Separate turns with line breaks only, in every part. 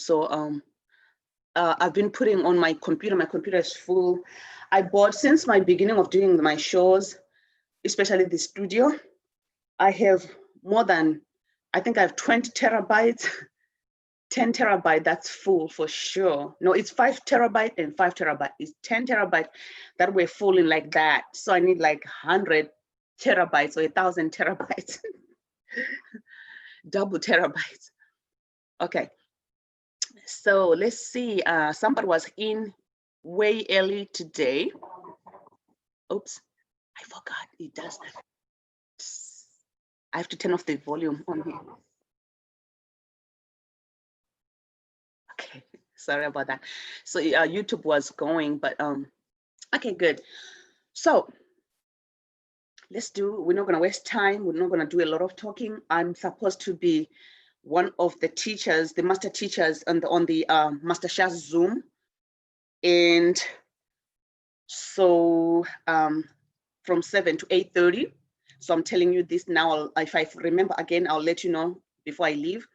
So I've been putting on my computer is full. I bought, since my beginning of doing my shows, especially the studio, I have more than, I think I have 20 terabytes, 10 terabyte, that's full for sure. No, it's 5 terabyte and 5 terabyte. It's 10 terabyte that we're full in like that. So I need like 100 terabytes or 1,000 terabytes, double terabytes. Okay, so let's see. Somebody was in way early today. Oops, I forgot it does that. I have to turn off the volume on here. Okay, sorry about that. So YouTube was going, but okay, good. So we're not gonna waste time. We're not gonna do a lot of talking. I'm supposed to be one of the teachers, the master teachers on the Master Shah's Zoom. And so from 7 to 8:30. So I'm telling you this now. If I remember again, I'll let you know before I leave.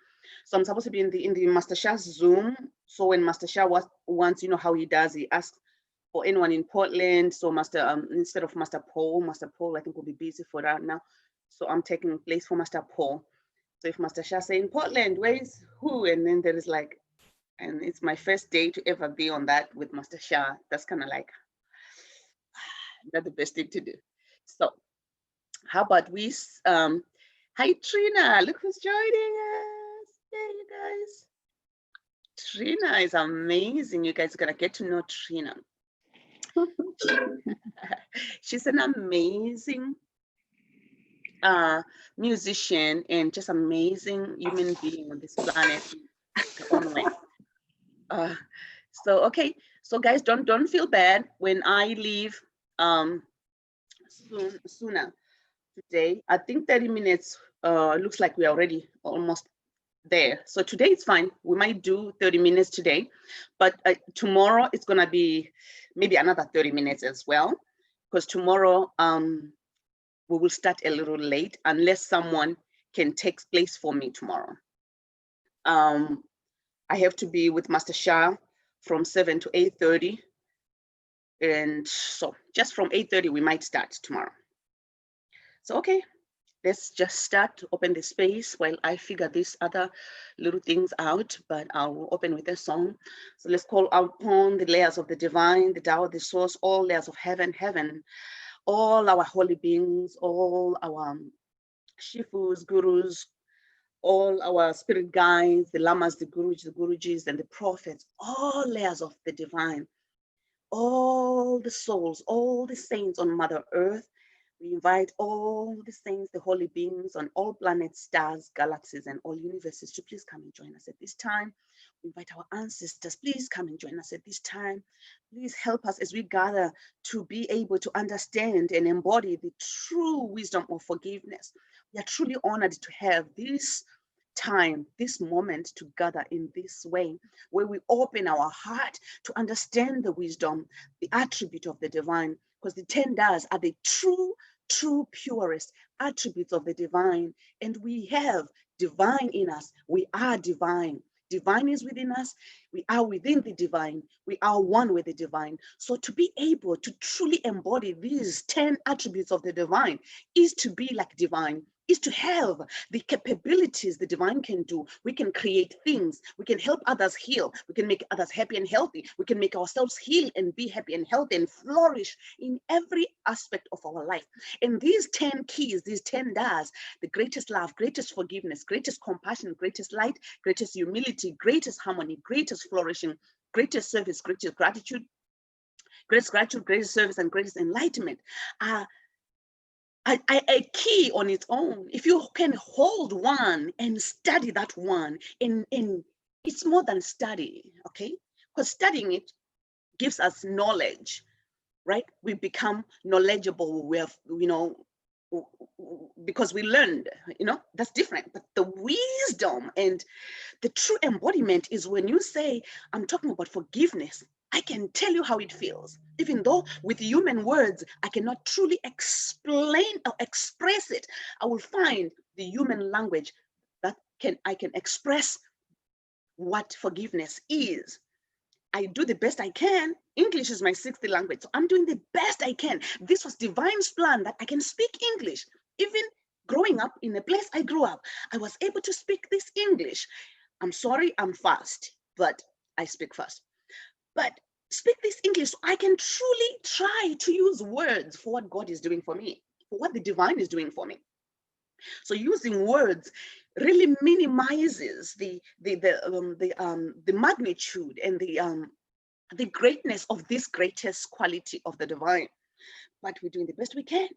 So I'm supposed to be in the Master Shah's Zoom. So when Master Shah wants, you know how he does, he asks for anyone in Portland. So instead of Master Paul I think will be busy for that now. So I'm taking place for Master Paul. So if Master Shah say in Portland, where is who? And then there is like, and it's my first day to ever be on that with Master Shah. That's kind of like, not the best thing to do. So how about we, hi Trina, look who's joining us. Hey, you guys. Trina is amazing. You guys are gonna get to know Trina. She's an amazing musician and just amazing human being on this planet. So okay, so guys, don't feel bad when I leave sooner today. I think 30 minutes looks like we're already almost there. So today it's fine. We might do 30 minutes today, but tomorrow it's gonna be maybe another 30 minutes as well, because tomorrow we will start a little late unless someone can take place for me tomorrow. I have to be with Master Shah from 7 to 8:30. And so just from 8:30, we might start tomorrow. So, okay, let's just start to open the space while I figure these other little things out, but I'll open with a song. So let's call upon the layers of the divine, the Tao, the source, all layers of heaven, all our holy beings, all our shifus, gurus, all our spirit guides, the lamas, the gurujis, and the prophets, all layers of the divine, all the souls, all the saints on Mother Earth. We invite all the saints, the holy beings on all planets, stars, galaxies, and all universes to please come and join us at this time. We invite our ancestors, please come and join us at this time. Please help us as we gather to be able to understand and embody the true wisdom of forgiveness. We are truly honored to have this time, this moment to gather in this way, where we open our heart to understand the wisdom, the attribute of the divine, because the 10 Das are the true, purest attributes of the divine. And we have divine in us. We are divine. Divine is within us. We are within the divine. We are one with the divine. So to be able to truly embody these 10 attributes of the divine is to be like divine, is to have the capabilities the divine can do. We can create things. We can help others heal. We can make others happy and healthy. We can make ourselves heal and be happy and healthy and flourish in every aspect of our life. And these 10 keys, these 10 Das, the greatest love, greatest forgiveness, greatest compassion, greatest light, greatest humility, greatest harmony, greatest flourishing, greatest service, greatest gratitude, greatest service, and greatest enlightenment are a key on its own. If you can hold one and study that one, in it's more than study, okay? Because studying it gives us knowledge, right? We become knowledgeable. We have, you know, because we learned, you know, that's different. But the wisdom and the true embodiment is when you say, I'm talking about forgiveness. I can tell you how it feels, even though with human words, I cannot truly explain or express it. I will find the human language that I can express what forgiveness is. I do the best I can. English is my 6th language, so I'm doing the best I can. This was divine's plan that I can speak English. Even growing up in the place I grew up, I was able to speak this English. I'm sorry, I'm fast, but I speak fast. But speak this English so I can truly try to use words for what God is doing for me, for what the divine is doing for me. So using words really minimizes the magnitude and the greatness of this greatest quality of the divine. But we're doing the best we can.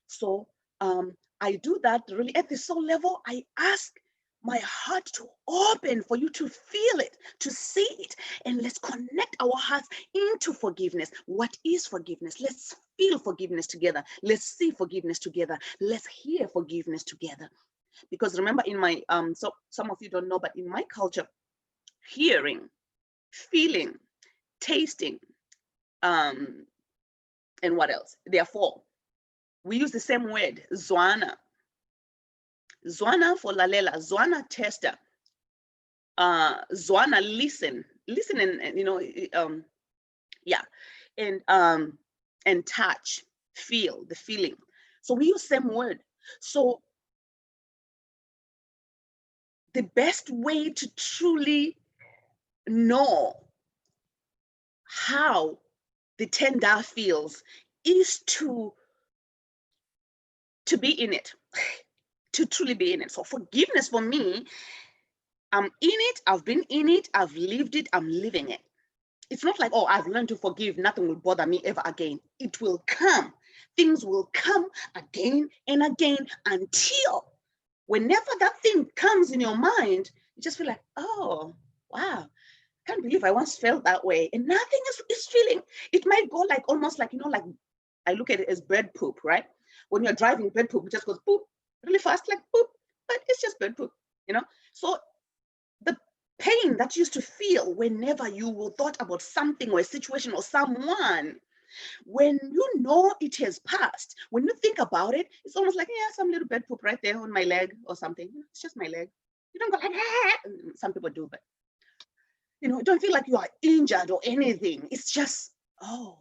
So I do that really at the soul level. I ask my heart to open for you to feel it, to see it, and let's connect our hearts into forgiveness. What is forgiveness? Let's feel forgiveness together. Let's see forgiveness together. Let's hear forgiveness together. Because remember, in my so some of you don't know, but in my culture, hearing, feeling, tasting, and what else? Therefore, we use the same word, zwana. Zwana for lalela, zwana tester, zwana listen and yeah, and touch, feel, the feeling. So we use same word. So the best way to truly know how the tender feels is to be in it, to truly be in it. So forgiveness for me, I'm in it, I've been in it, I've lived it, I'm living it. It's not like, oh, I've learned to forgive, nothing will bother me ever again. It will come. Things will come again and again until whenever that thing comes in your mind, you just feel like, oh, wow, can't believe I once felt that way. And nothing is feeling. It might go like almost like, like I look at it as bird poop, right? When you're driving, bird poop, it just goes poop really fast, like poop, but it's just bird poop, So the pain that you used to feel whenever you thought about something or a situation or someone, when you know it has passed, when you think about it, it's almost like, yeah, some little bird poop right there on my leg or something. It's just my leg. You don't go like, ah. Some people do, but don't feel like you are injured or anything. It's just, oh,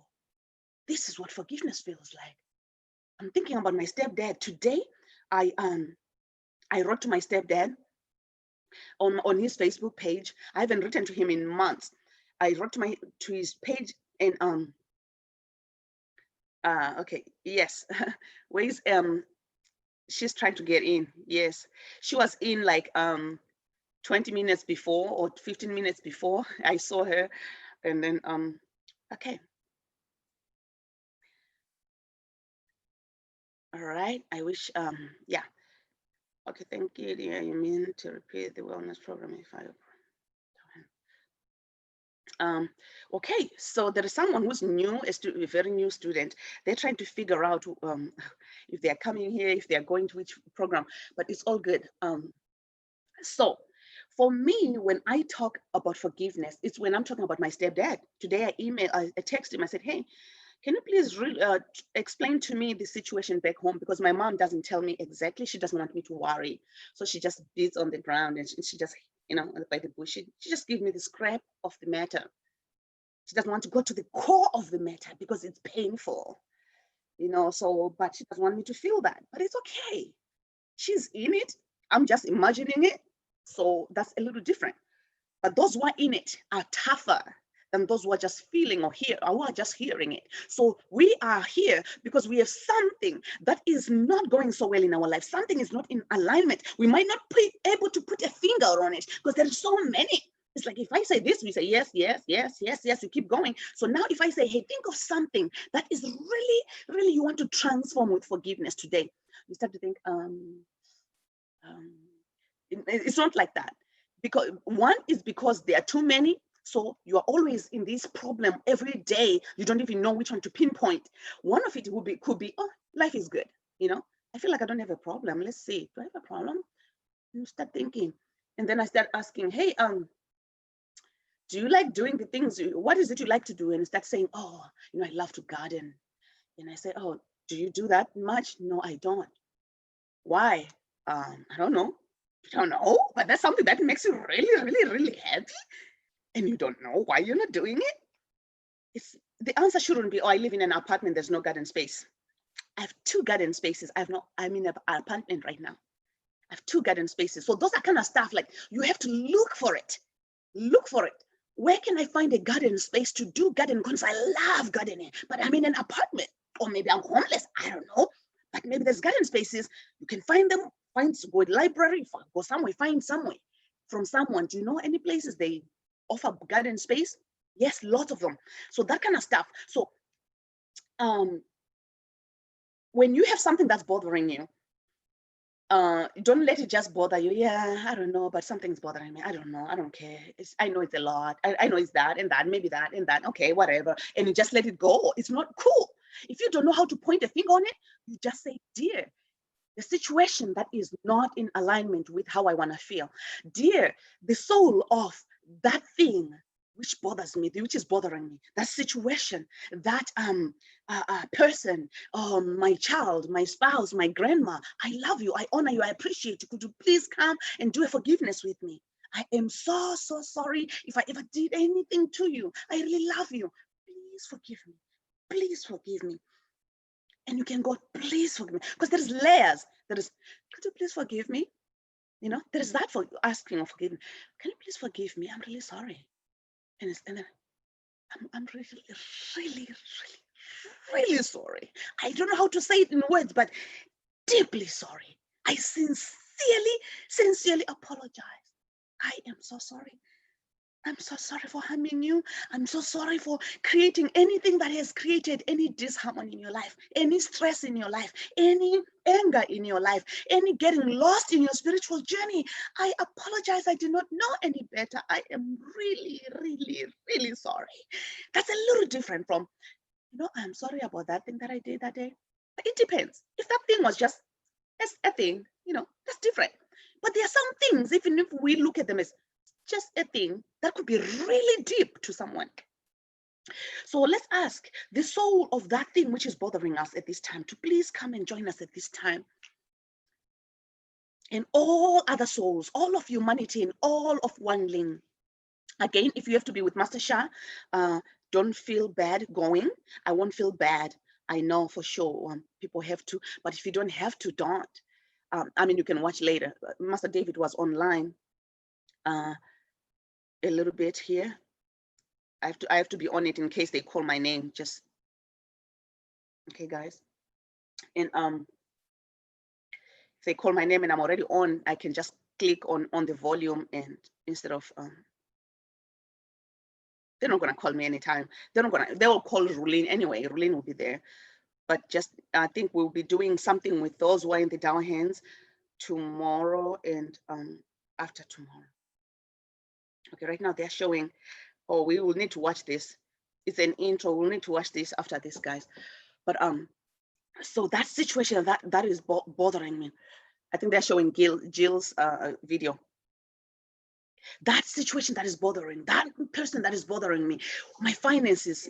this is what forgiveness feels like. I'm thinking about my stepdad today. I wrote to my stepdad on his Facebook page. I haven't written to him in months. I wrote to his page and okay, yes. Ways she's trying to get in. Yes. She was in like 20 minutes before or 15 minutes before I saw her. And then okay. All right. I wish yeah. Okay, thank you. Yeah, you mean to repeat the wellness program if I okay, so there is someone who's new, a very new student. They're trying to figure out if they're coming here, if they're going to which program, but it's all good. So for me, when I talk about forgiveness, it's when I'm talking about my stepdad. Today I texted him, I said, hey, can you please explain to me the situation back home? Because my mom doesn't tell me exactly. She doesn't want me to worry. So she just beats on the ground and she just, by the bush, she just gives me the scrap of the matter. She doesn't want to go to the core of the matter because it's painful, so, but she doesn't want me to feel that. But it's okay. She's in it. I'm just imagining it. So that's a little different. But those who are in it are tougher than those who are just feeling or who are just hearing it. So we are here because we have something that is not going so well in our life. Something is not in alignment. We might not be able to put a finger on it because there are so many. It's like if I say this, we say yes, yes, yes, yes, yes, you keep going. So now if I say, hey, think of something that is really, really you want to transform with forgiveness today, you start to think, it's not like that. Because one is because there are too many. So you are always in this problem every day. You don't even know which one to pinpoint. One of it could be, oh, life is good. I feel like I don't have a problem. Let's see, do I have a problem? You start thinking. And then I start asking, hey, do you like doing the things? What is it you like to do? And you start saying, oh, I love to garden. And I say, oh, do you do that much? No, I don't. Why? I don't know. You don't know, but that's something that makes you really, really, really happy, and you don't know why you're not doing it. The answer shouldn't be, oh, I live in an apartment, there's no garden space. I have 2 garden spaces. I'm in an apartment right now. I have 2 garden spaces. So those are kind of stuff like you have to look for it. Look for it. Where can I find a garden space to do gardening? Because I love gardening, but I'm in an apartment, or maybe I'm homeless. I don't know. But maybe there's garden spaces. You can find them. Go to library, go somewhere, find somewhere from someone. Do you know any places they offer garden space? Yes, lots of them. So that kind of stuff. So when you have something that's bothering you, don't let it just bother you. Yeah, I don't know, but something's bothering me. I don't know. I don't care. I know it's a lot. I know it's that and that, maybe that and that. Okay, whatever. And you just let it go. It's not cool. If you don't know how to point a finger on it, you just say, dear, the situation that is not in alignment with how I want to feel. Dear, the soul of that thing which bothers me, which is bothering me, that situation, that person, my child, my spouse, my grandma, I love you, I honor you, I appreciate you. Could you please come and do a forgiveness with me? I am so sorry if I ever did anything to you. I really love you. Please forgive me. Please forgive me. And you can go, please forgive me. Because there's layers. There is, could you please forgive me? You know, there is that for asking for forgiveness. Can you please forgive me? I'm really sorry. And then I'm really, really, really, really sorry. I don't know how to say it in words, but deeply sorry. I sincerely apologize. I am so sorry. I'm so sorry for harming you. I'm so sorry for creating anything that has created any disharmony in your life, any stress in your life, any anger in your life, any getting lost in your spiritual journey. I apologize. I did not know any better. I am really, really, really sorry. That's a little different from, I'm sorry about that thing that I did that day. It depends. If that thing was just a thing, that's different. But there are some things, even if we look at them as just a thing, that could be really deep to someone. So let's ask the soul of that thing which is bothering us at this time to please come and join us at this time. And all other souls, all of humanity, and all of One Ling. Again, if you have to be with Master Sha, don't feel bad going. I won't feel bad. I know for sure people have to, but if you don't have to, don't. You can watch later. Master David was online a little bit here. I have to be on it in case they call my name. Just okay, guys. And if they call my name and I'm already on, I can just click on the volume, and instead of they're not gonna call me anytime. They will call Rulin anyway. Rulin will be there. But just I think we'll be doing something with those who are in the down hands tomorrow and after tomorrow. Okay, right now they're showing. Oh, we will need to watch this. It's an intro. We'll need to watch this after this, guys. But so that situation that is bothering me. I think they're showing Jill's video. That situation that is bothering, that person that is bothering me, my finances,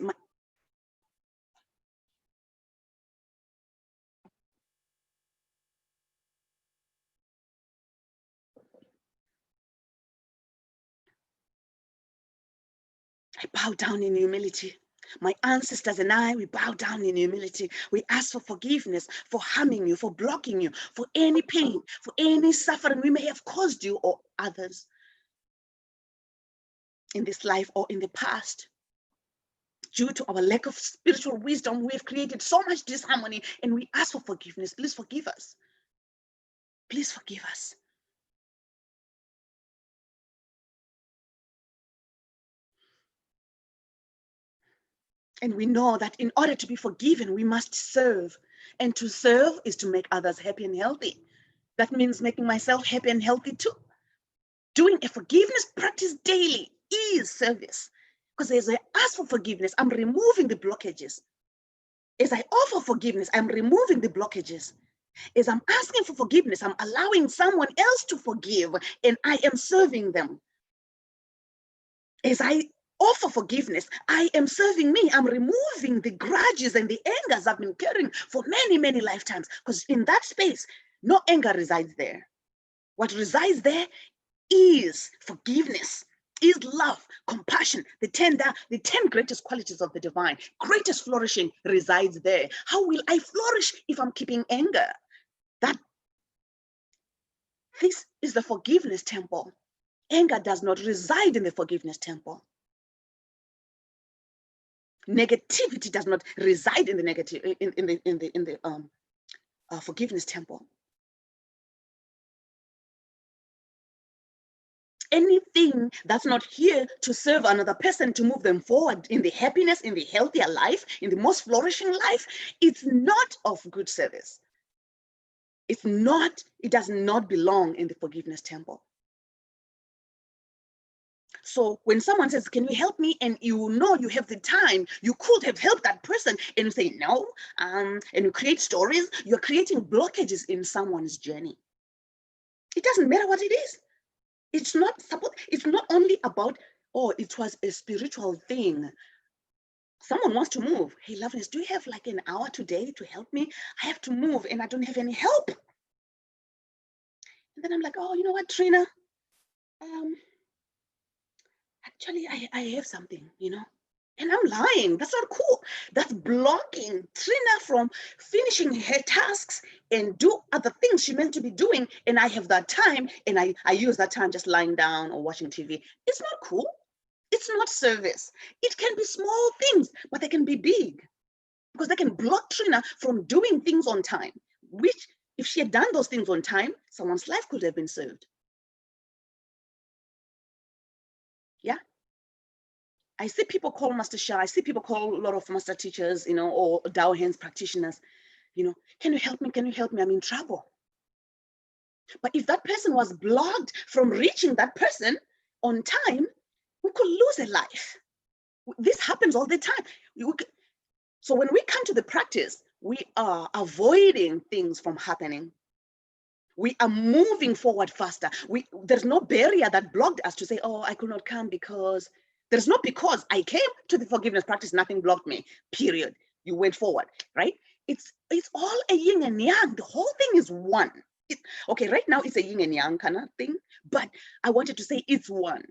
I bow down in humility. My ancestors and I, we bow down in humility. We ask for forgiveness for harming you, for blocking you, for any pain, for any suffering we may have caused you or others in this life or in the past. Due to our lack of spiritual wisdom, we have created so much disharmony, and we ask for forgiveness. Please forgive us. Please forgive us. And we know that in order to be forgiven, we must serve. And to serve is to make others happy and healthy. That means making myself happy and healthy too. Doing a forgiveness practice daily is service. Because as I ask for forgiveness, I'm removing the blockages. As I offer forgiveness, I'm removing the blockages. As I'm asking for forgiveness, I'm allowing someone else to forgive, and I am serving them. As I offer forgiveness, I am serving me. I'm removing the grudges and the angers I've been carrying for many, many lifetimes, because in that space, no anger resides there. What resides there is forgiveness, is love, compassion, the 10 greatest qualities of the divine. Greatest flourishing resides there. How will I flourish if I'm keeping anger? This is the forgiveness temple. Anger does not reside in the forgiveness temple. Negativity does not reside in the negative in the forgiveness temple. Anything that's not here to serve another person, to move them forward in the happiness, in the healthier life, in the most flourishing life, it's not of good service. It does not belong in the forgiveness temple. So when someone says, can you help me? And you know you have the time, you could have helped that person, and you say no, and you create stories, you're creating blockages in someone's journey. It doesn't matter what it is. It's not only about, oh, it was a spiritual thing. Someone wants to move. Hey, Loveness, do you have like an hour today to help me? I have to move and I don't have any help. And then I'm like, oh, you know what, Trina? Actually, I have something, and I'm lying. That's not cool. That's blocking Trina from finishing her tasks and do other things she meant to be doing. And I have that time, and I use that time just lying down or watching TV. It's not cool. It's not service. It can be small things, but they can be big, because they can block Trina from doing things on time, which if she had done those things on time, someone's life could have been saved. Yeah. I see people call Master Shah. I see people call a lot of master teachers, or Dao hands practitioners, can you help me? Can you help me? I'm in trouble. But if that person was blocked from reaching that person on time, we could lose a life. This happens all the time. So when we come to the practice, we are avoiding things from happening. We are moving forward faster. There's no barrier that blocked us to say, oh, I could not come because. There's not because I came to the forgiveness practice, nothing blocked me, period. You went forward, right? It's all a yin and yang. The whole thing is one. Okay, right now it's a yin and yang kind of thing, but I wanted to say it's one.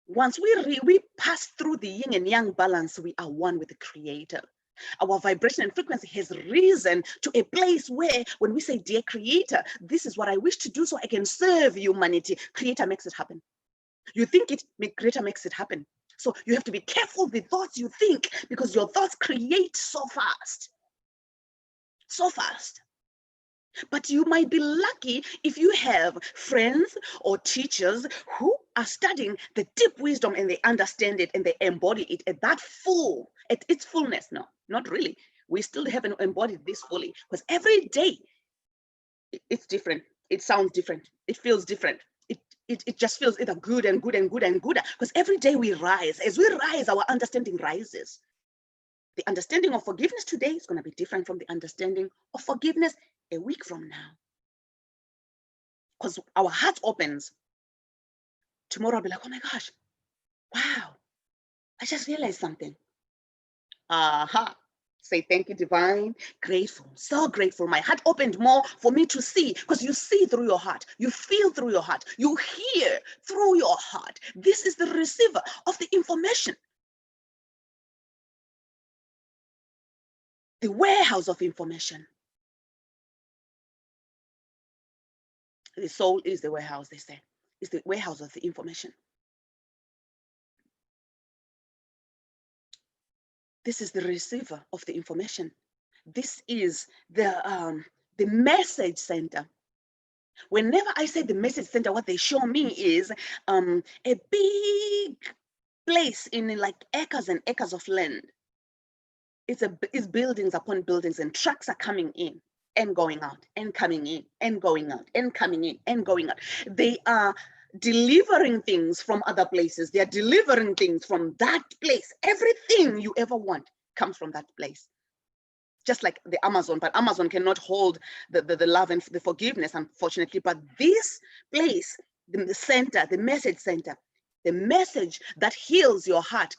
Once we pass through the yin and yang balance, we are one with the Creator. Our vibration and frequency has risen to a place where when we say, dear Creator, this is what I wish to do so I can serve humanity, Creator makes it happen. You think it, Creator makes it happen. So you have to be careful the thoughts you think, because your thoughts create so fast. So fast. But you might be lucky if you have friends or teachers who are studying the deep wisdom and they understand it and they embody it at its fullness. No, not really. We still haven't embodied this fully, because every day it's different. It sounds different. It feels different. It just feels either good and good and good and good, because every day we rise. As we rise, our understanding rises. The understanding of forgiveness today is going to be different from the understanding of forgiveness a week from now, because our heart opens. Tomorrow I'll be like, oh my gosh, wow, I just realized something. Aha. Say thank you, divine. Grateful, so grateful. My heart opened more for me to see, because you see through your heart, you feel through your heart, you hear through your heart. This is the receiver of the information, the warehouse of information. The soul is the warehouse, they say. It's the warehouse of the information. This is the receiver of the information. This is the message center. Whenever I say the message center, what they show me is a big place in like acres and acres of land. It's buildings upon buildings, and trucks are coming in and going out and coming in and going out and coming in and going out. They are delivering things from other places. They are delivering things from that place. Everything you ever want comes from that place. Just like the Amazon, but Amazon cannot hold the love and the forgiveness, unfortunately. But this place, the center, the message center, the message that heals your heart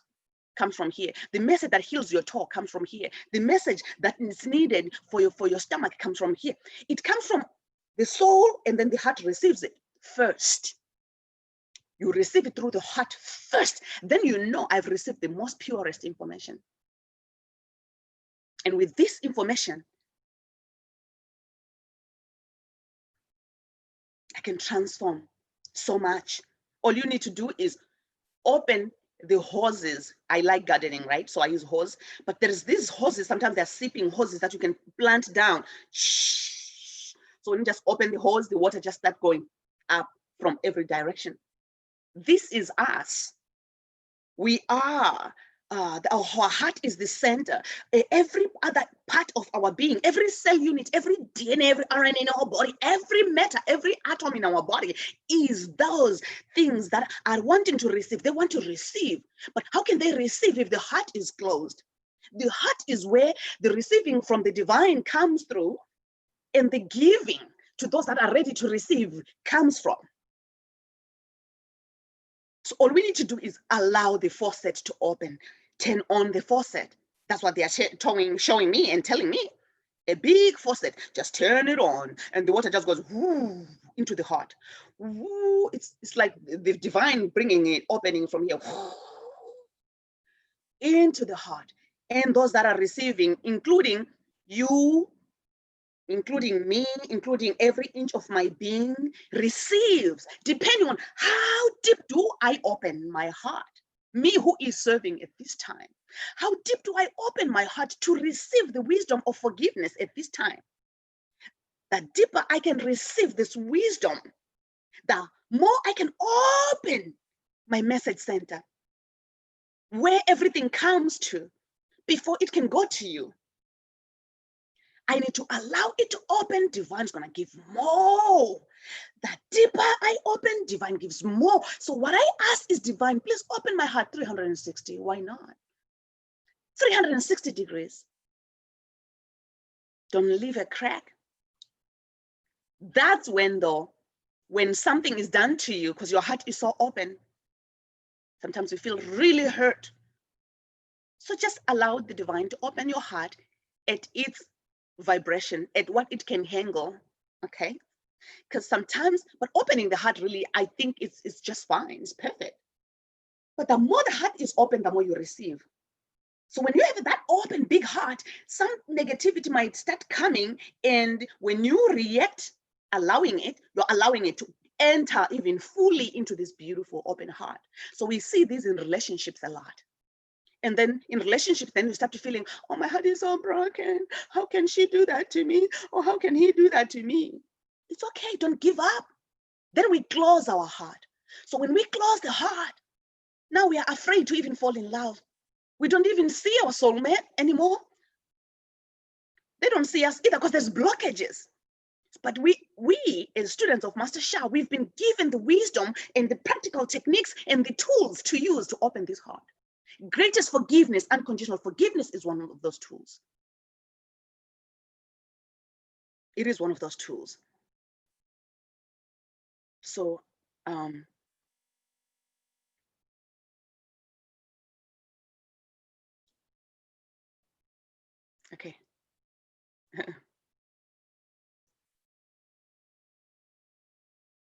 comes from here. The message that heals your toe comes from here. The message that is needed for your stomach comes from here. It comes from The soul and then the heart receives it first. You receive it through the heart first. Then you know I've received the most purest information. And with this information, I can transform so much. All you need to do is open the hoses. I like gardening, right? So I use hose, but there's these hoses, sometimes they're sipping hoses that you can plant down. Shh. So when you just open the hose, the water just starts going up from every direction. This is us. We are, our heart is the center. Every other part of our being, every cell unit, every DNA, every RNA in our body, every matter, every atom in our body is those things that are wanting to receive. They want to receive. But how can they receive if the heart is closed? The heart is where the receiving from the divine comes through, and the giving to those that are ready to receive comes from. So all we need to do is allow the faucet to open, turn on the faucet. That's what they are showing me and telling me. A big faucet, just turn it on, and the water just goes whoo, into the heart. Whoo, it's like the divine bringing it, opening from here whoo, into the heart. And those that are receiving, including you, including me, including every inch of my being, receives, depending on how deep do I open my heart. Me who is serving at this time, how deep do I open my heart to receive the wisdom of forgiveness at this time? The deeper I can receive this wisdom, the more I can open my message center, where everything comes to before it can go to you. I need to allow it to open. Divine's gonna give more. The deeper I open, divine gives more. So what I ask is, divine, please open my heart 360. Why not? 360 degrees. Don't leave a crack. That's when, though, when something is done to you, because your heart is so open, sometimes you feel really hurt. So just allow the divine to open your heart at its vibration, at what it can handle, okay? Because sometimes, but opening the heart really, I think it's just fine, it's perfect. But the more the heart is open, the more you receive. So when you have that open, big heart, some negativity might start coming, and when you react, allowing it, you're allowing it to enter even fully into this beautiful open heart. So we see this in relationships a lot. And then in relationships, then you start to feeling, oh, my heart is so broken. How can she do that to me? Or how can he do that to me? It's okay, don't give up. Then we close our heart. So when we close the heart, now we are afraid to even fall in love. We don't even see our soulmate anymore. They don't see us either because there's blockages. But we as students of Master Sha, we've been given the wisdom and the practical techniques and the tools to use to open this heart. Greatest forgiveness, unconditional forgiveness, is one of those tools. It is one of those tools. So, okay.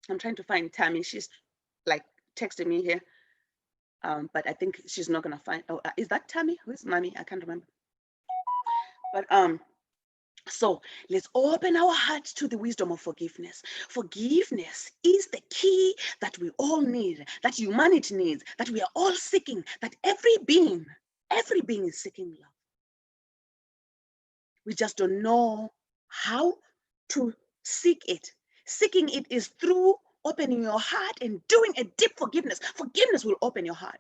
I'm trying to find Tammy. She's like texting me here. But I think she's not gonna find. Oh, is that Tammy? Who's Mommy? I can't remember. But so let's open our hearts to the wisdom of forgiveness. Forgiveness is the key that we all need, that humanity needs, that we are all seeking, that every being is seeking love. We just don't know how to seek it. Seeking it is through opening your heart and doing a deep forgiveness. Forgiveness will open your heart.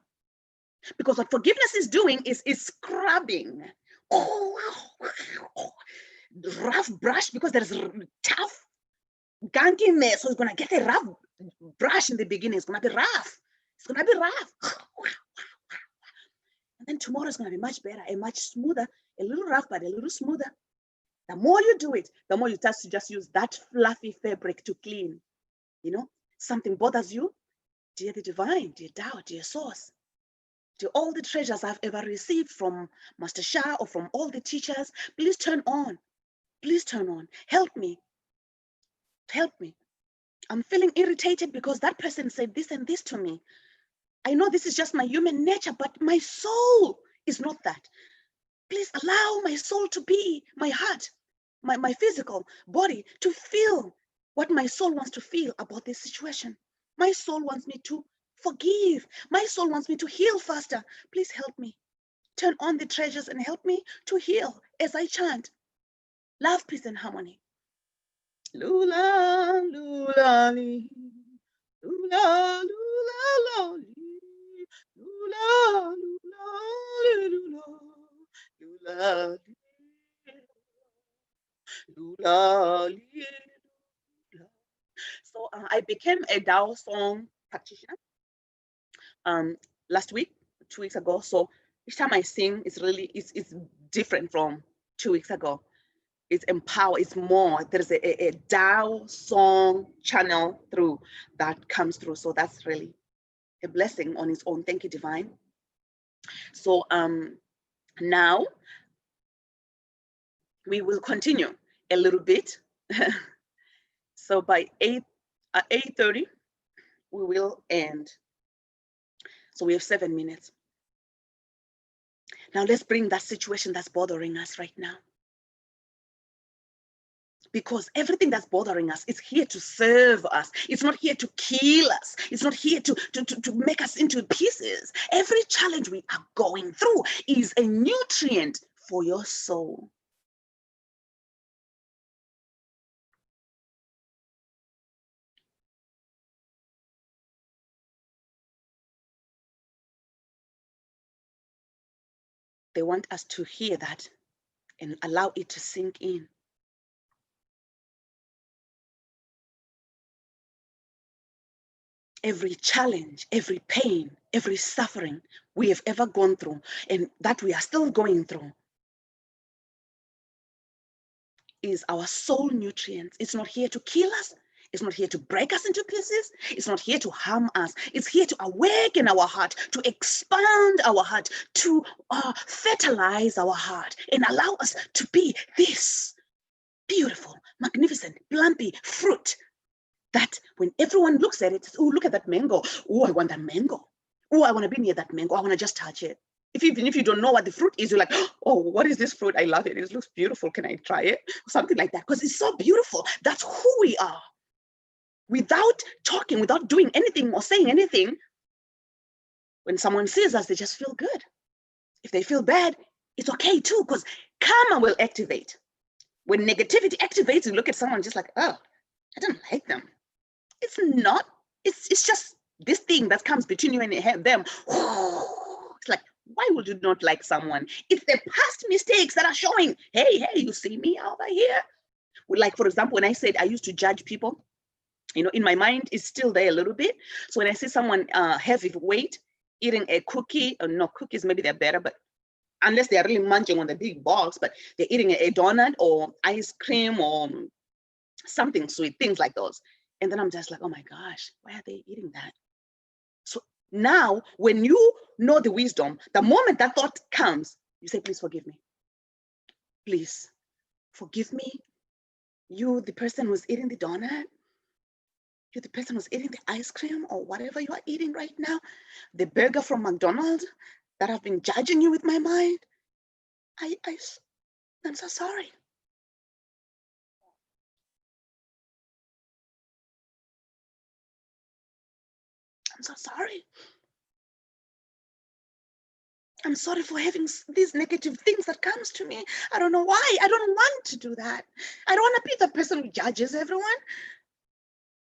Because what forgiveness is doing is scrubbing. Rough brush, because there's tough, gunky mess. So it's going to get a rough brush in the beginning. It's going to be rough. It's going to be rough. And then tomorrow is going to be much better, a much smoother, a little rough, but a little smoother. The more you do it, the more you start to just use that fluffy fabric to clean. You know, something bothers you, dear the divine, dear Tao, dear source, to all the treasures I've ever received from Master Sha or from all the teachers, please turn on. Please turn on. Help me Help me. I'm feeling irritated because that person said this and this to me. I know this is just my human nature, but my soul is not that. Please allow my soul to be, my heart, my physical body to feel what my soul wants to feel about this situation. My soul wants me to forgive. My soul wants me to heal faster. Please help me. Turn on the treasures and help me to heal as I chant love, peace, and harmony. Lula, lula, li. Lula, lula, li. Lula, lula, lula, lula, lula, li. So I became a Dao song practitioner last week, 2 weeks ago. So each time I sing, it's different from 2 weeks ago. It's empowered, it's more. There's a Dao song channel through that comes through. So that's really a blessing on its own. Thank you, Divine. So now we will continue a little bit. So by 8:30, we will end. So we have 7 minutes. Now let's bring that situation that's bothering us right now. Because everything that's bothering us is here to serve us. It's not here to kill us. It's not here to make us into pieces. Every challenge we are going through is a nutrient for your soul. They want us to hear that and allow it to sink in. Every challenge, every pain, every suffering we have ever gone through and that we are still going through is our soul nutrients. It's not here to kill us. It's not here to break us into pieces. It's not here to harm us. It's here to awaken our heart, to expand our heart, to fertilize our heart and allow us to be this beautiful, magnificent, plumpy fruit that when everyone looks at it, oh, look at that mango. Oh, I want that mango. Oh, I want to be near that mango. I want to just touch it. Even if you don't know what the fruit is, you're like, oh, what is this fruit? I love it. It looks beautiful. Can I try it? Something like that, because it's so beautiful. That's who we are. Without talking, without doing anything or saying anything, when someone sees us, they just feel good. If they feel bad, it's okay too, because karma will activate. When negativity activates, you look at someone just like, oh, I don't like them. It's not. It's just this thing that comes between you and them. It's like, why would you not like someone? It's the past mistakes that are showing. Hey, you see me over here? Like, for example, when I said I used to judge people, in my mind, it's still there a little bit. So when I see someone heavy weight eating a cookie, or no, cookies, maybe they're better, but unless they're really munching on the big box, but they're eating a donut or ice cream or something sweet, things like those. And then I'm just like, oh my gosh, why are they eating that? So now, when you know the wisdom, the moment that thought comes, you say, please forgive me. Please forgive me. You, the person who's eating the donut, you're the person who's eating the ice cream or whatever you are eating right now, the burger from McDonald's that I've been judging you with my mind. I'm so sorry. I'm so sorry. I'm sorry for having these negative things that comes to me. I don't know why. I don't want to do that. I don't want to be the person who judges everyone.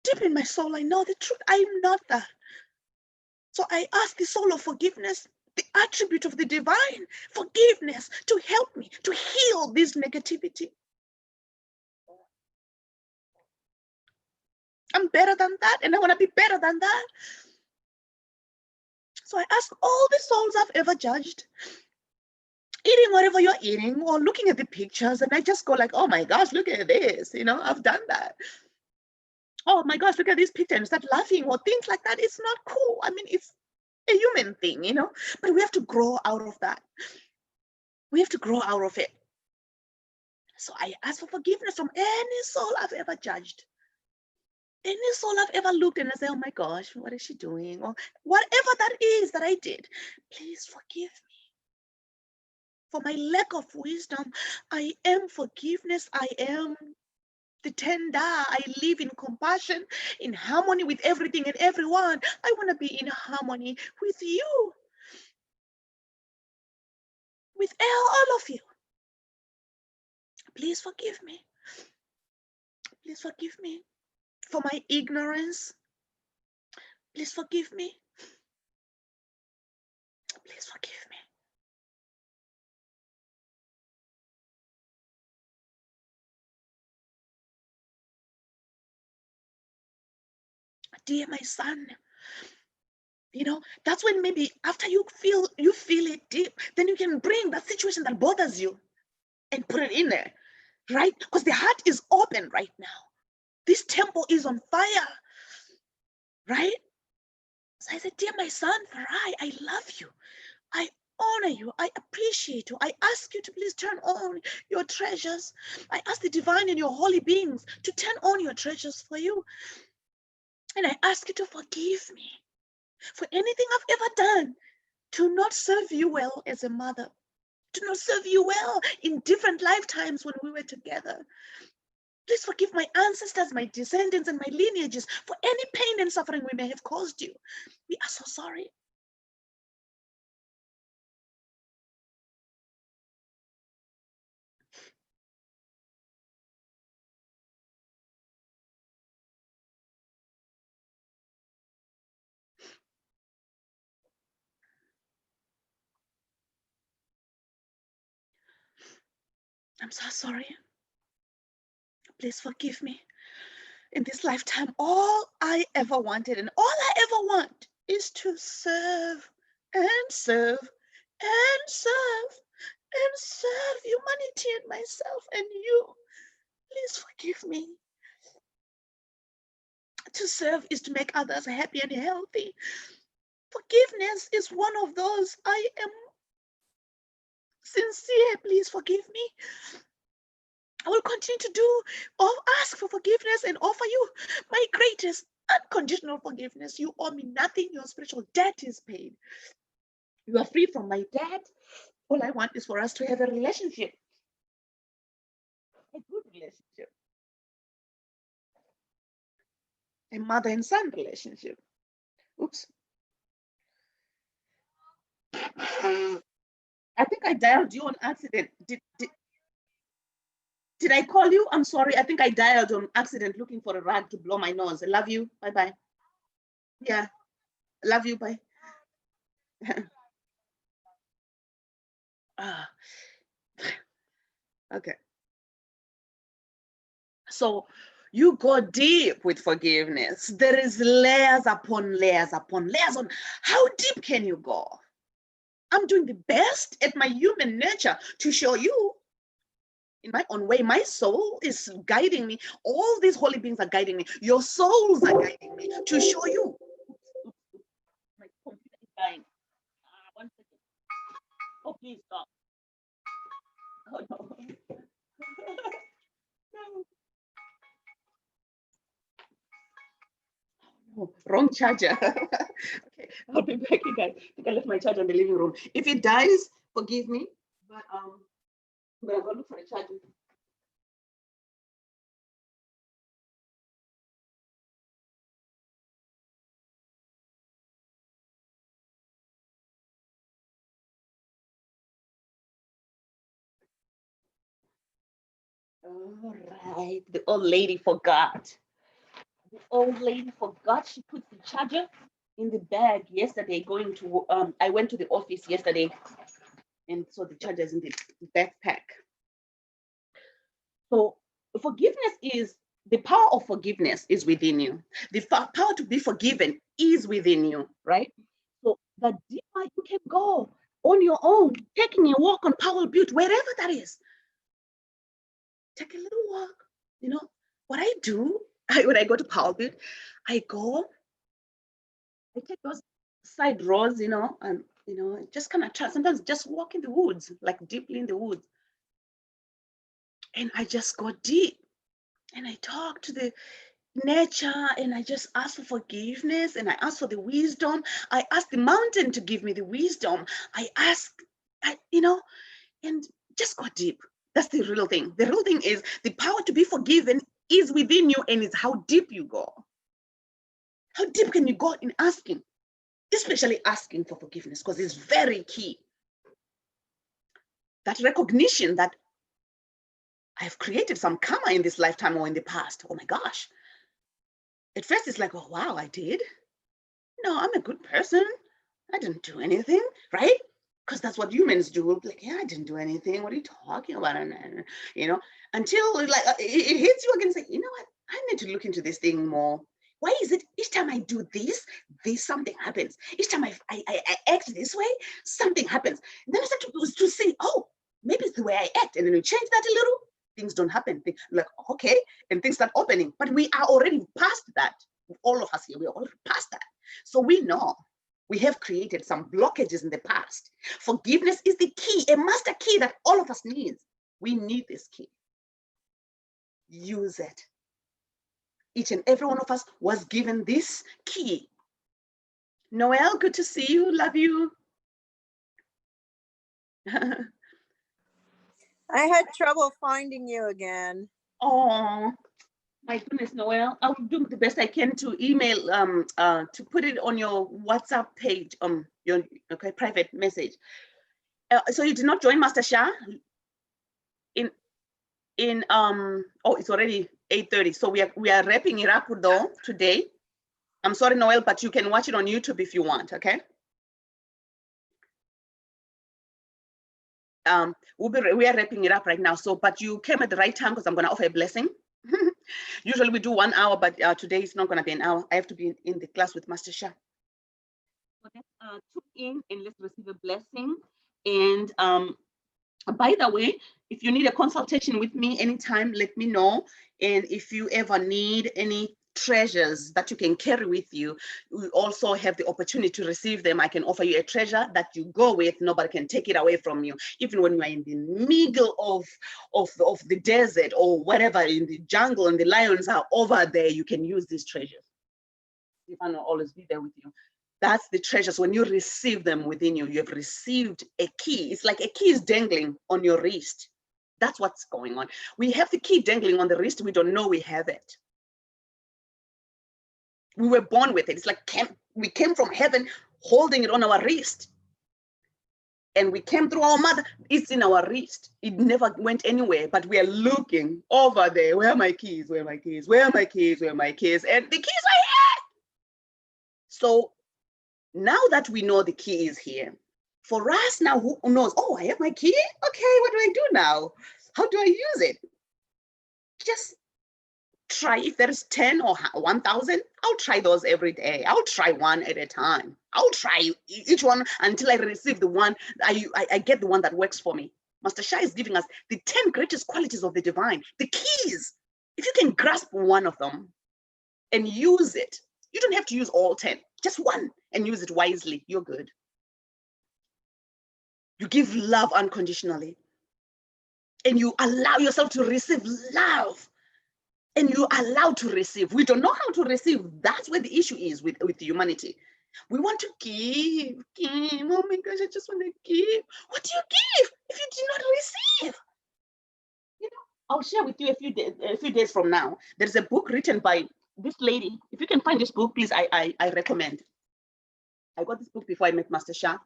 Deep in my soul, I know the truth. I'm not that. So I ask the soul of forgiveness, the attribute of the divine forgiveness, to help me to heal this negativity. I'm better than that, and I want to be better than that. So I ask all the souls I've ever judged, eating whatever you're eating or looking at the pictures, and I just go like, oh my gosh, look at this, I've done that. Oh my gosh, look at this picture, and start laughing or things like that. It's not cool. I mean, it's a human thing, but we have to grow out of that. We have to grow out of it. So I ask for forgiveness from any soul I've ever judged. any soul I've ever looked and I say, oh my gosh, what is she doing? Or whatever that is that I did, please forgive me. For my lack of wisdom, I am forgiveness. I am the tender. I live in compassion, in harmony with everything and everyone. I want to be in harmony with you, with all of you. Please forgive me. Please forgive me for my ignorance. Please forgive me. Please forgive me. Dear my son, that's when maybe after you feel it deep, then you can bring that situation that bothers you and put it in there, right? Because the heart is open right now. This temple is on fire, right? So I said, dear my son, I love you. I honor you. I appreciate you. I ask you to please turn on your treasures. I ask the divine and your holy beings to turn on your treasures for you. And I ask you to forgive me for anything I've ever done to not serve you well as a mother, to not serve you well in different lifetimes when we were together. Please forgive my ancestors, my descendants, and my lineages for any pain and suffering we may have caused you. We are so sorry. I'm so sorry. Please forgive me. In this lifetime, all I ever wanted and all I ever want is to serve and serve and serve and serve humanity and myself and you. Please forgive me. To serve is to make others happy and healthy. Forgiveness is one of those. I am sincere. Please forgive me. I will continue to do or ask for forgiveness and offer you my greatest unconditional forgiveness. You owe me nothing. Your spiritual debt is paid. You are free from my debt. All I want is for us to have a relationship, a good relationship, a mother and son relationship. Oops. I think I dialed you on accident. Did I call you? I'm sorry. I think I dialed on accident looking for a rag to blow my nose. I love you. Bye-bye. Yeah. Love you. Bye. Ah, okay. So you go deep with forgiveness. There is layers upon layers upon layers on how deep can you go? I'm doing the best at my human nature to show you in my own way. My soul is guiding me. All these holy beings are guiding me. Your souls are guiding me to show you. My computer is dying. 1 second. Oh, please stop. Oh, no. Oh, wrong charger. Okay, I'll be back, you guys. I think I left my charger in the living room. If it dies, forgive me. But I'm gonna go look for a charger. All right, the old lady forgot. The old lady forgot she put the charger in the bag yesterday. I went to the office yesterday, and so the charger is in the backpack. So forgiveness is the power of forgiveness is within you. The power to be forgiven is within you, right? So the deeper you can go on your own, taking a walk on Powell Butte, wherever that is, take a little walk. What I do when I go to Powell Butte, I take those side roads, and just kind of try. Sometimes just walk in the woods, like deeply in the woods, and I just go deep, and I talk to the nature, and I just ask for forgiveness, and I ask for the wisdom. I ask the mountain to give me the wisdom. And just go deep. That's the real thing. The real thing is the power to be forgiven is within you, and it's how deep you go. How deep can you go in asking, especially asking for forgiveness, because it's very key. That recognition that I've created some karma in this lifetime or in the past. Oh my gosh. At first it's like, oh, wow, I did. No, I'm a good person. I didn't do anything, right? Because that's what humans do. We'll be like, yeah, I didn't do anything. What are you talking about? And until like it hits you again, say, you know what? I need to look into this thing more. Why is it each time I do this something happens? Each time I act this way, something happens. And then I start to see, oh, maybe it's the way I act. And then we change that a little, things don't happen. Like, okay, and things start opening. But we are already past that. All of us here, we're already past that. So we know we have created some blockages in the past. Forgiveness is the key, a master key that all of us need. We need this key. Use it. Each and every one of us was given this key. Noel, good to see you. Love you.
I had trouble finding you again.
Oh, my goodness, Noel. I will do the best I can to email, to put it on your WhatsApp page, your private message. So you did not join Master Shah oh, it's already 8:30. So we are wrapping it up though today. I'm sorry, Noel, but you can watch it on YouTube if you want, okay? We are wrapping it up right now. So, but you came at the right time because I'm going to offer a blessing. Usually we do 1 hour, but today it's not going to be an hour. I have to be in the class with Master Shah. So let's tune in and let's receive a blessing. And by the way, if you need a consultation with me anytime, let me know. And if you ever need any treasures that you can carry with you, we also have the opportunity to receive them. I can offer you a treasure that you go with. Nobody can take it away from you. Even when you are in the middle of the desert or whatever, in the jungle, and the lions are over there, you can use these treasures. Stefan will always be there with you. That's the treasures. When you receive them within you, you have received a key. It's like a key is dangling on your wrist. That's what's going on. We have the key dangling on the wrist. We don't know we have it. We were born with it. It's like we came from heaven holding it on our wrist. And we came through our mother. It's in our wrist. It never went anywhere, but we are looking over there. Where are my keys? Where are my keys? Where are my keys? Where are my keys? And the keys are here. So now that we know the key is here, for us now, who knows, oh, I have my key? Okay, what do I do now? How do I use it? Just try. If there is 10 or 1,000, I'll try those every day. I'll try one at a time. I'll try each one until I receive the one, I get the one that works for me. Master Shah is giving us the 10 greatest qualities of the divine, the keys. If you can grasp one of them and use it, you don't have to use all 10, just one, and use it wisely. You're good. You give love unconditionally, and you allow yourself to receive love, and you allow to receive. We don't know how to receive. That's where the issue is with humanity. We want to give. Oh my gosh, I just want to give. What do you give if you do not receive? I'll share with you a few days from now. There's a book written by this lady. If you can find this book, please, I recommend. I got this book before I met Master Shah.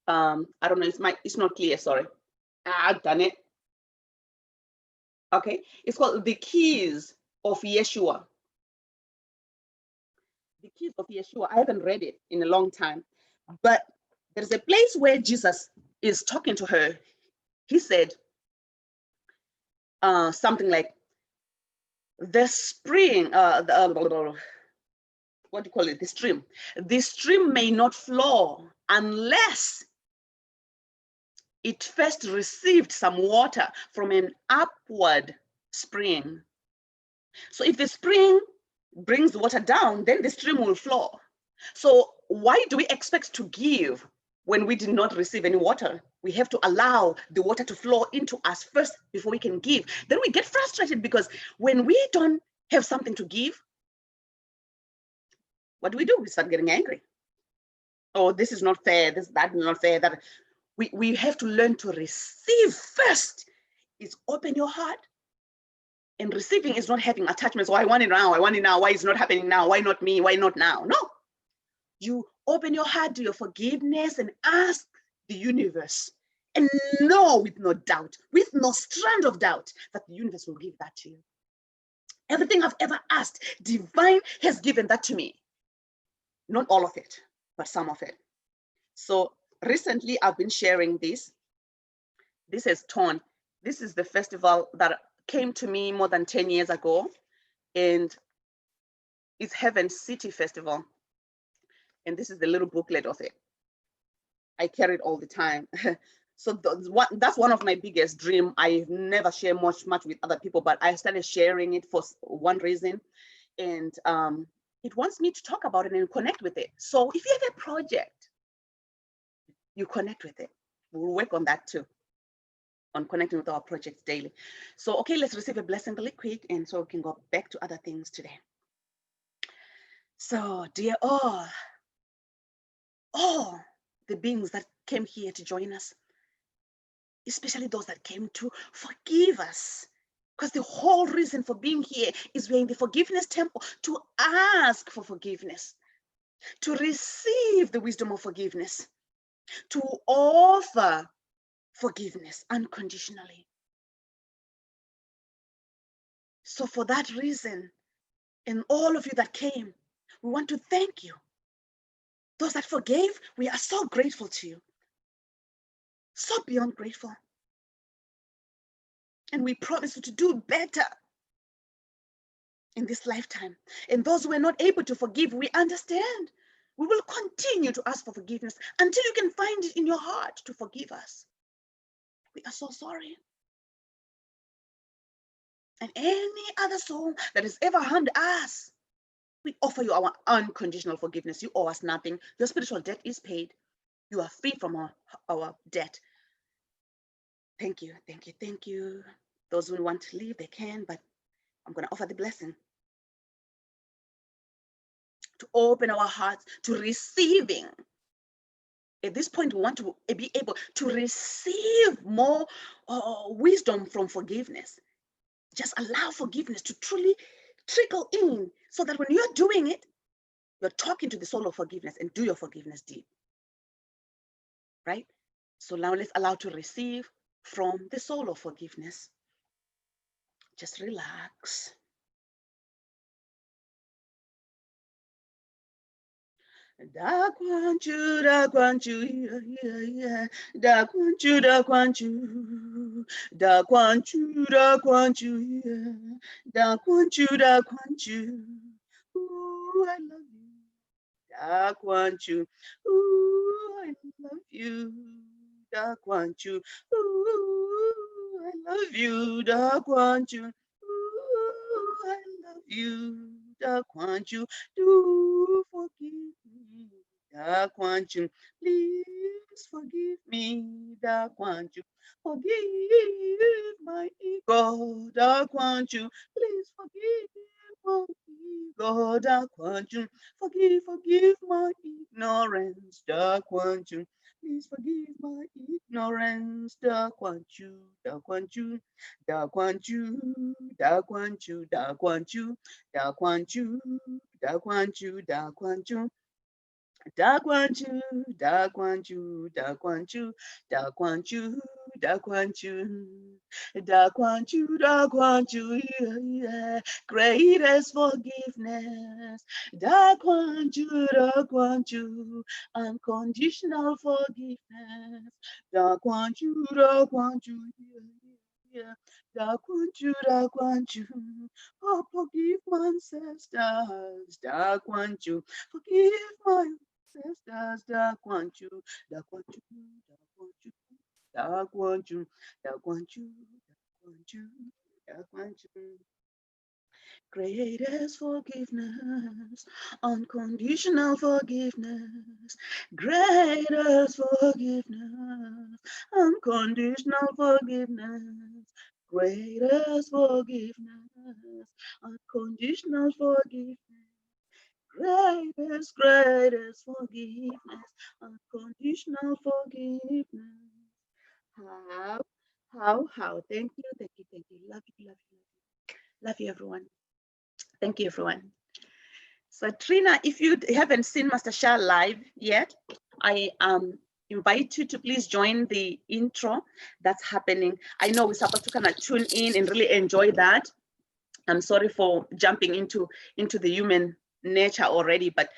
I don't know, it's not clear, sorry. I've done it. Okay, it's called The Keys of Yeshua. The Keys of Yeshua. I haven't read it in a long time, but there's a place where Jesus is talking to her. He said something like, the spring, what do you call it? The stream. The stream may not flow unless it first received some water from an upward spring. So if the spring brings water down, then the stream will flow. So why do we expect to give when we did not receive any water? We have to allow the water to flow into us first before we can give. Then we get frustrated because when we don't have something to give, what do? We start getting angry. Oh, this is not fair. That is not fair. That we have to learn to receive first. Is open your heart. And receiving is not having attachments. Oh, I want it now. I want it now. Why is it not happening now? Why not me? Why not now? No. You open your heart to your forgiveness and ask the universe, and know with no doubt, with no strand of doubt, that the universe will give that to you. Everything I've ever asked, divine has given that to me. Not all of it, but some of it. So recently I've been sharing this. This is Torn. This is the festival that came to me more than 10 years ago, and it's Heaven City Festival. And this is the little booklet of it. I carry it all the time. So that's one of my biggest dreams. I never share much with other people, but I started sharing it for one reason. And it wants me to talk about it and connect with it. So if you have a project, you connect with it. We'll work on that too, on connecting with our projects daily. So, okay, let's receive a blessing really quick, and so we can go back to other things today. So, dear all the beings that came here to join us, especially those that came to forgive us, because the whole reason for being here is we're in the forgiveness temple to ask for forgiveness, to receive the wisdom of forgiveness, to offer forgiveness unconditionally. So for that reason, and all of you that came, we want to thank you. Those that forgave, we are so grateful to you. So beyond grateful. And we promise you to do better in this lifetime. And those who are not able to forgive, we understand. We will continue to ask for forgiveness until you can find it in your heart to forgive us. We are so sorry. And any other soul that has ever harmed us, we offer you our unconditional forgiveness. You owe us nothing. Your spiritual debt is paid. You are free from our debt. Thank you, thank you, thank you. Those who want to leave, they can, but I'm going to offer the blessing to open our hearts to receiving. At this point, we want to be able to receive more wisdom from forgiveness. Just allow forgiveness to truly trickle in, so that when you're doing it, you're talking to the soul of forgiveness and do your forgiveness deep. Right? So now let's allow to receive from the soul of forgiveness. Just relax. Da kwanchu, da kwanchu, yeah. Da kwanchu, da kwanchu, da kwanchu, da kwanchu, yeah. Da kwanchu, da kwanchu. Ooh, I love you. Da kwanchu. Ooh, I love you. Da kwanchu. Ooh, I love you. Da kwanchu. Ooh, I love you. Da kwanchu. Do forgive me. Da kwanchu. Please forgive me. Da kwanchu. Forgive my ego. Da kwanchu. Please forgive my ego. Da kwanchu. Forgive my ignorance, da kwanchu. Please forgive my ignorance, da kwanchu, da kwanchu, da kwanchu, da kwanchu, da kwanchu, da kwanchu, da kwanchu, da kwanchu. Da kwanchu, da kwanchu, da kwanchu, da kwanchu, da kwanchu, da kwanchu, da kwanchu, yeah. Greatest forgiveness. Da kwanchu, unconditional forgiveness. Da kwanchu, yeah. Da kwanchu, oh, forgive my ancestors. Da kwanchu, forgive my sisters, da kwanchu, da kwanchu, da kwanchu, da kwanchu, da kwanchu, da kwanchu, da kwanchu. Greatest forgiveness, unconditional forgiveness. Greatest forgiveness, unconditional forgiveness. Greatest forgiveness, unconditional forgiveness. Greatest, greatest forgiveness, unconditional forgiveness. How? Thank you, thank you, thank you. Love you, love you, love you. Love you, everyone. Thank you, everyone. So Trina, if you haven't seen Master Shah live yet, I invite you to please join the intro that's happening. I know we're supposed to kind of tune in and really enjoy that. I'm sorry for jumping into the human nature already, but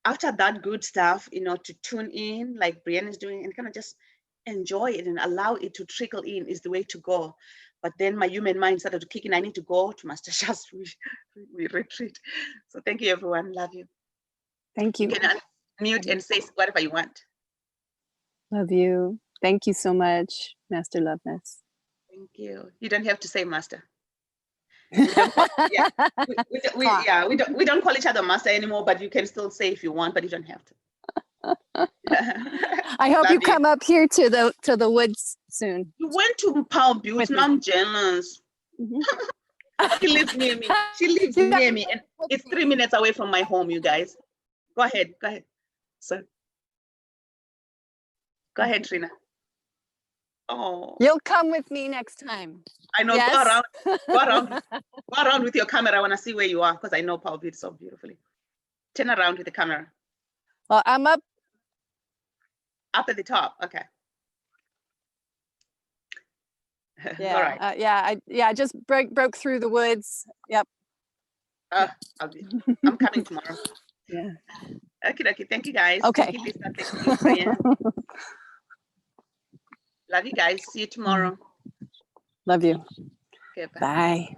after that good stuff, you know, to tune in like Brienne is doing and kind of just enjoy it and allow it to trickle in is the way to go. But then my human mind started to kick in. I need to go to Master Shah's we retreat. So thank you, everyone. Love you.
Thank you.
You can unmute and say whatever you want.
Love you. Thank you so much, Master Loveness.
Thank you. You don't have to say master. We don't call, yeah, we don't call each other master anymore, but you can still say if you want, but you don't have to.
I hope
Love
you come up here to the woods soon.
You went to Power Beauty. Now I'm jealous. She lives near me. She lives near me, and it's 3 minutes away from my home. You guys, go ahead. Go ahead. So, go ahead, Trina. Oh,
you'll come with me next time.
I know.
Yes?
Go around with your camera. I want to see where you are because I know Power Beauty so beautifully. Turn around with the camera.
Well, I'm up
at the top. Okay.
Yeah.
All right.
I just broke through the woods. Yep.
I'm coming tomorrow.
Yeah.
Okay. Thank you, guys.
Okay.
Thank you, Lisa. Thank you, Love you guys. See you tomorrow.
Love you.
Okay, bye.
Bye.